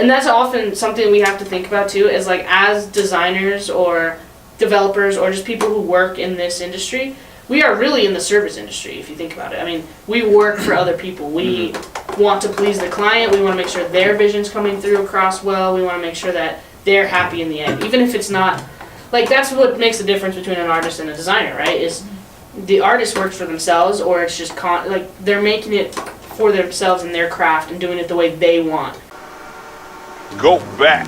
and that's often something we have to think about too, is like as designers or developers or just people who work in this industry, we are really in the service industry if you think about it. I mean, we work for other people. We want to please the client. We want to make sure their vision's coming through across well. We want to make sure that they're happy in the end, even if it's not, like that's what makes the difference between an artist and a designer, right? Is the artist works for themselves, or it's just like they're making it for themselves and their craft and doing it the way they want. Go back.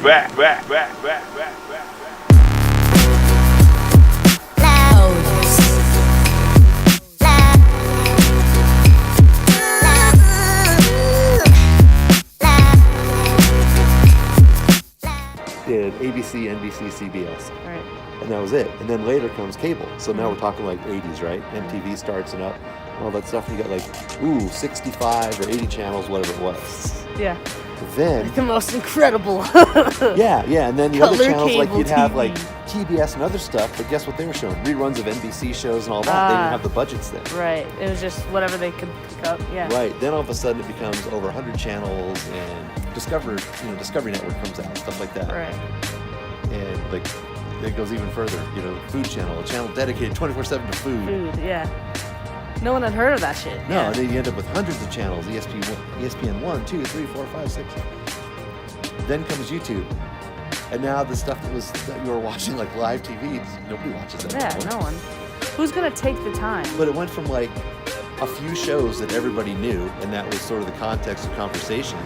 Did ABC, NBC, CBS. Right. And that was it. And then later comes cable. So now we're talking like 80s, right? MTV starts and up, all that stuff. You got like, 65 or 80 channels, whatever it was. Yeah. But then... The most incredible. yeah. And then the other channels, like you'd have TV. like TBS and other stuff, but guess what they were showing? Reruns of NBC shows and all that. They didn't have the budgets then. Right. It was just whatever they could pick up, yeah. Right. Then all of a sudden it becomes over 100 channels and Discovery Network comes out, stuff like that. Right. And like it goes even further, Food Channel, a channel dedicated 24/7 to food. Food, yeah. No one had heard of that shit. No, yeah. and then you end up with hundreds of channels, ESPN 1, 2, 3, 4, 5, 6. Then comes YouTube. And now the stuff that you were watching like live TV, nobody watches that anymore. Yeah, no one. Who's gonna take the time? But it went from like a few shows that everybody knew, and that was sort of the context of conversation.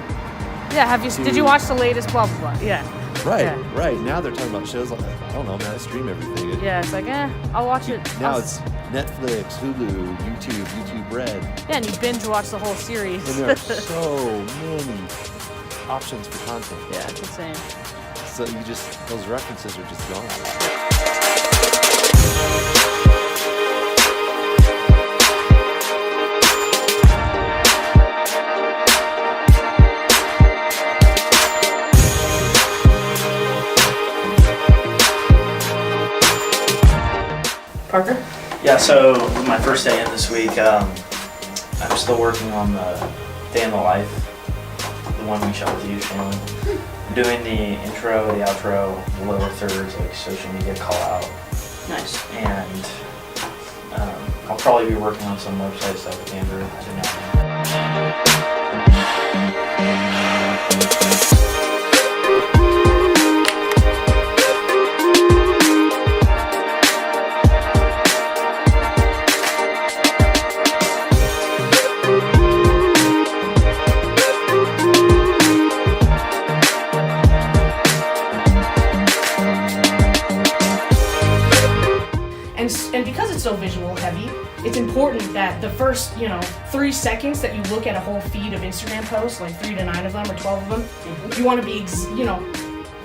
Yeah, did you watch the latest blah blah blah? Yeah. Right. Now they're talking about shows like, I don't know, man, I stream everything. Yeah, it's like, I'll watch it. Now it's Netflix, Hulu, YouTube Red. Yeah, and you binge watch the whole series. And there are so many options for content. Yeah, it's insane. So those references are just gone. Parker? Yeah, so my first day in this week, I'm still working on the day in the life, the one we shot with you, Shannon. I'm doing the intro, the outro, the lower thirds, like social media call out. Nice. And I'll probably be working on some website stuff with Andrew every now and And because it's so visual heavy, it's important that the first, 3 seconds that you look at a whole feed of Instagram posts, like 3 to 9 of them or 12 of them, you want to be,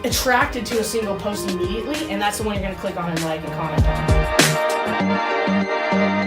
attracted to a single post immediately, and that's the one you're going to click on and like and comment on.